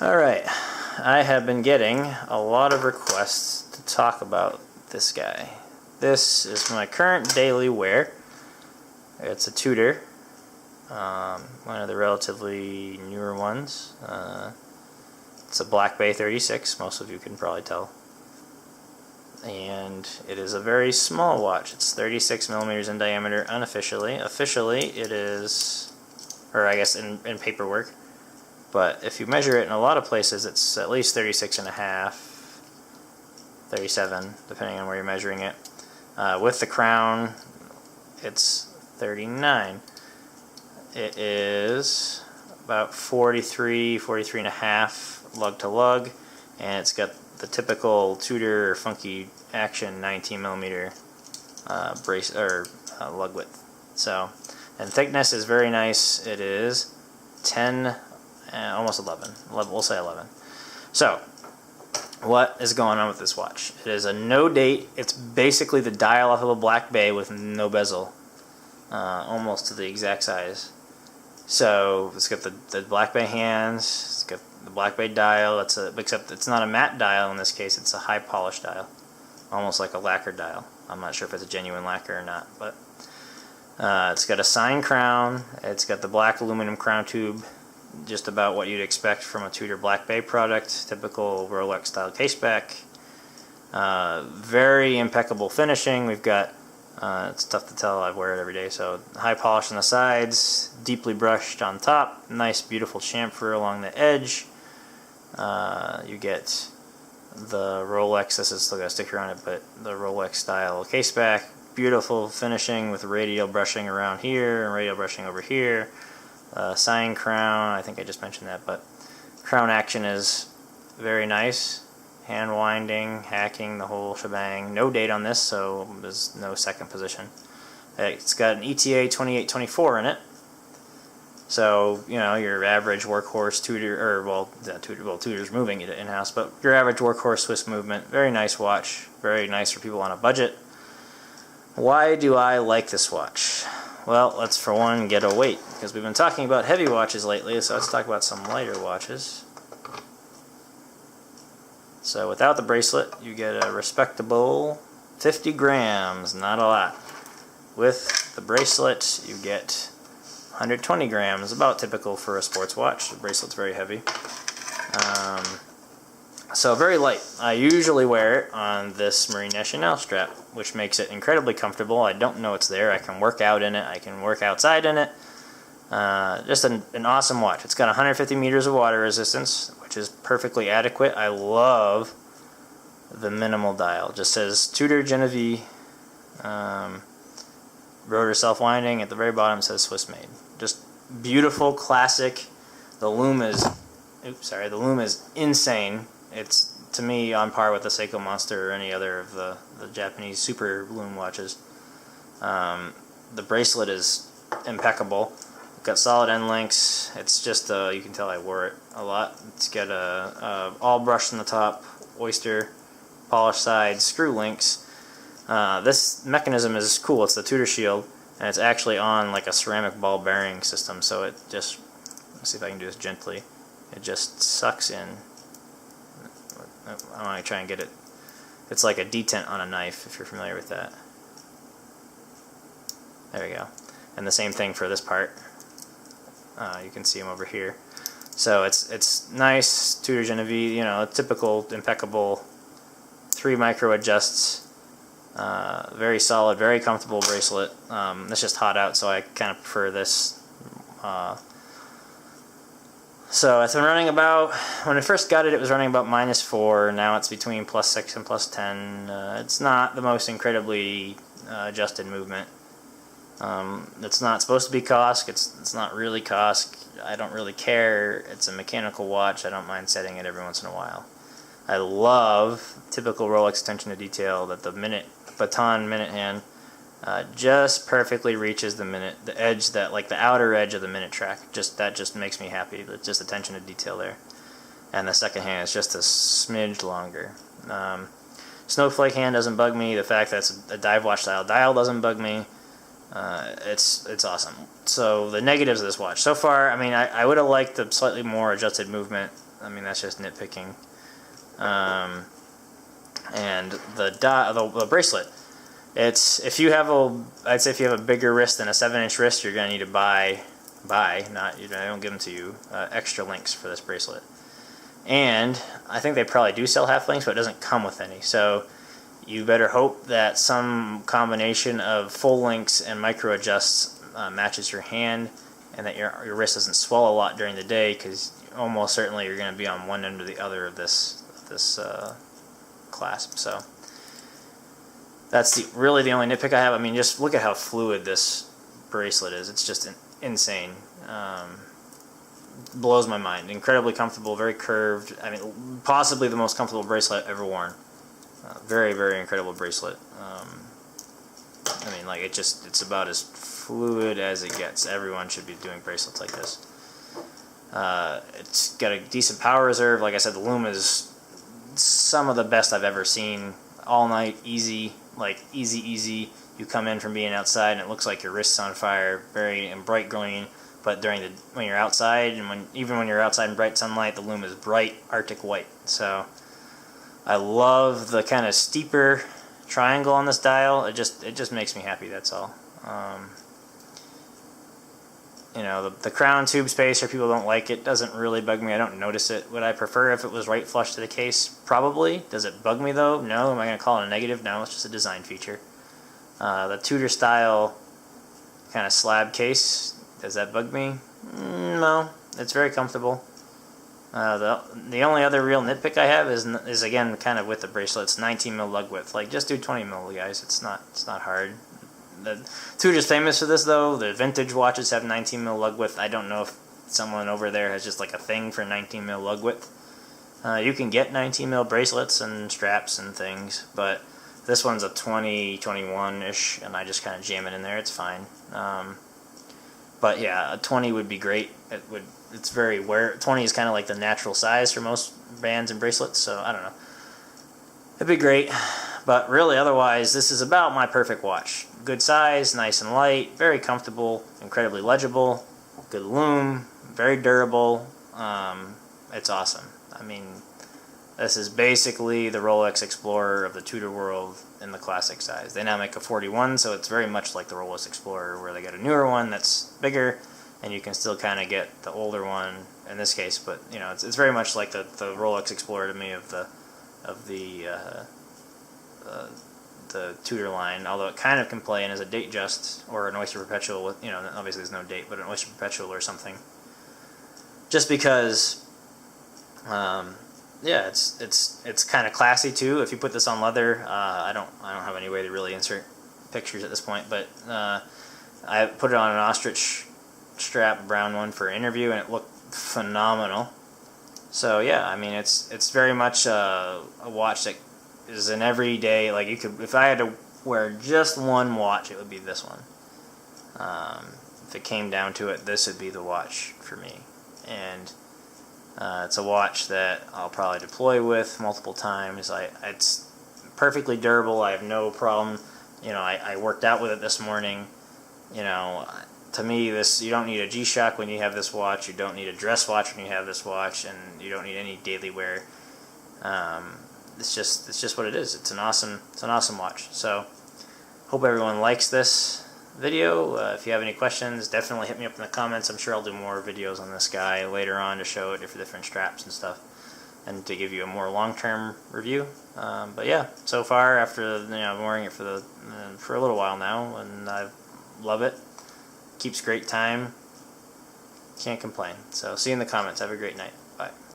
Alright, I have been getting a lot of requests to talk about this guy. This is my current daily wear. It's a Tudor, one of the relatively newer ones. It's a Black Bay 36, most of you can probably tell. And it is a very small watch. It's 36 millimeters in diameter unofficially. Officially it is, or I guess in paperwork. But if you measure it in a lot of places, it's at least 36 and a half, 37, depending on where you're measuring it. With the crown, it's 39. It is about 43 and a half lug to lug, and it's got the typical Tudor funky action 19 millimeter lug width. So, and thickness is very nice. It is 10. Almost 11. We'll say 11. So, what is going on with this watch? It is a no date. It's basically the dial off of a Black Bay with no bezel, almost to the exact size. So it's got the Black Bay hands. It's got the Black Bay dial. Except it's not a matte dial in this case. It's a high polish dial, almost like a lacquer dial. I'm not sure if it's a genuine lacquer or not, but it's got a sign crown. It's got the black aluminum crown tube. Just about what you'd expect from a Tudor Black Bay product, typical Rolex style caseback. Very impeccable finishing. We've got, it's tough to tell, I wear it every day, so high polish on the sides, deeply brushed on top, nice beautiful chamfer along the edge. You get the Rolex, this has still got a sticker on it, but the Rolex style caseback, beautiful finishing with radial brushing around here and radial brushing over here. Sign crown, I think I just mentioned that, but crown action is very nice. Hand winding, hacking, the whole shebang. No date on this, so there's no second position. It's got an ETA 2824 in it. So, you know, your average workhorse Tudor, Tudor's moving it in-house, but your average workhorse Swiss movement. Very nice watch. Very nice for people on a budget. Why do I like this watch? Well, let's for one get a weight, because we've been talking about heavy watches lately, so let's talk about some lighter watches. So without the bracelet, you get a respectable 50 grams, not a lot. With the bracelet, you get 120 grams, about typical for a sports watch. The bracelet's very heavy. So very light. I usually wear it on this Marine Nationale strap, which makes it incredibly comfortable. I don't know it's there. I can work out in it. I can work outside in it. Just an awesome watch. It's got 150 meters of water resistance, which is perfectly adequate. I love the minimal dial. It just says Tudor Genevieve. Rotor self-winding. At the very bottom it says Swiss made. Just beautiful, classic. The lume is insane. It's, to me, on par with the Seiko Monster or any other of the Japanese super lume watches. The bracelet is impeccable. It's got solid end links. It's just, you can tell I wore it a lot. It's got all brushed on the top, oyster, polished sides, screw links. This mechanism is cool. It's the Tudor shield, and it's actually on like a ceramic ball bearing system, so it just, let's see if I can do this gently. It just sucks in. I want to try and get it. It's like a detent on a knife, if you're familiar with that. There we go. And the same thing for this part. You can see them over here. So it's nice, Tudor Genevieve, you know, typical, impeccable, 3 micro adjusts. Very solid, very comfortable bracelet. It's just hot out, so I kind of prefer this. So it's been running about, when I first got it, it was running about -4. Now it's between +6 and +10. It's not the most incredibly adjusted movement. It's not supposed to be COSC. It's not really COSC. I don't really care. It's a mechanical watch. I don't mind setting it every once in a while. I love typical Rolex attention to detail that the baton minute hand just perfectly reaches the edge, that like the outer edge of the minute track. That just makes me happy. It's just attention to detail there. And the second hand is just a smidge longer. Snowflake hand doesn't bug me. The fact that it's a dive watch style dial doesn't bug me. It's awesome. So the negatives of this watch so far, I mean, I would have liked the slightly more adjusted movement. I mean, that's just nitpicking. And the bracelet, I'd say if you have a bigger wrist than a 7-inch wrist, you're gonna need to buy not, I don't give them to you, extra links for this bracelet. And I think they probably do sell half links, but it doesn't come with any. So you better hope that some combination of full links and micro adjusts matches your hand, and that your wrist doesn't swell a lot during the day, because almost certainly you're going to be on one end or the other of this clasp. So that's really the only nitpick I have. I mean, just look at how fluid this bracelet is. It's just insane. Blows my mind. Incredibly comfortable, very curved. I mean, possibly the most comfortable bracelet I've ever worn. Very, very incredible bracelet. I mean, like, it's about as fluid as it gets. Everyone should be doing bracelets like this. It's got a decent power reserve. Like I said, the loom is some of the best I've ever seen. All night, easy, like easy. You come in from being outside and it looks like your wrist's on fire, very and bright green. But when you're outside, and even when you're outside in bright sunlight, the loom is bright Arctic white. So I love the kind of steeper triangle on this dial. It just makes me happy. That's all. You know, the crown tube spacer, people don't like it. Doesn't really bug me. I don't notice it. Would I prefer if it was right flush to the case? Probably. Does it bug me though? No. Am I going to call it a negative? No. It's just a design feature. The Tudor style kind of slab case, does that bug me? No. It's very comfortable. The only other real nitpick I have is again kind of with the bracelet. It's 19 mil lug width. Like, just do 20 mil, guys. It's not hard. The Tudor's famous for this though. The vintage watches have 19 mil lug width. I don't know if someone over there has just like a thing for 19 mil lug width. You can get 19 mil bracelets and straps and things, but this one's a 20, 21-ish, and I just kind of jam it in there. It's fine. But yeah, a 20 would be great. It's very 20 is kind of like the natural size for most bands and bracelets, so I don't know. It'd be great, but really otherwise this is about my perfect watch. Good size, nice and light, very comfortable, incredibly legible, good loom, very durable. It's awesome. I mean, this is basically the Rolex Explorer of the Tudor world in the classic size. They now make a 41, so it's very much like the Rolex Explorer, where they got a newer one that's bigger, and you can still kind of get the older one in this case. But you know, it's very much like the Rolex Explorer to me of the Tudor line. Although it kind of can play in as a date just or an Oyster Perpetual with, you know, obviously there's no date, but an Oyster Perpetual or something. Just because. Yeah, it's kind of classy too. If you put this on leather, I don't have any way to really insert pictures at this point, but I put it on an ostrich strap brown one for an interview, and it looked phenomenal. So yeah, I mean, it's very much a watch that is an everyday, like, you could, if I had to wear just one watch, it would be this one. If it came down to it, this would be the watch for me. And it's a watch that I'll probably deploy with multiple times. It's perfectly durable. I have no problem. You know, I worked out with it this morning. You know, to me, you don't need a G-Shock when you have this watch. You don't need a dress watch when you have this watch, and you don't need any daily wear. It's just what it is. It's an awesome watch. So, hope everyone likes this video. If you have any questions, definitely hit me up in the comments. I'm sure I'll do more videos on this guy later on to show it for different straps and stuff, and to give you a more long-term review. But yeah, so far, after, you know, I've been wearing it for a little while now, and I love it. Keeps great time. Can't complain. So see you in the comments. Have a great night. Bye.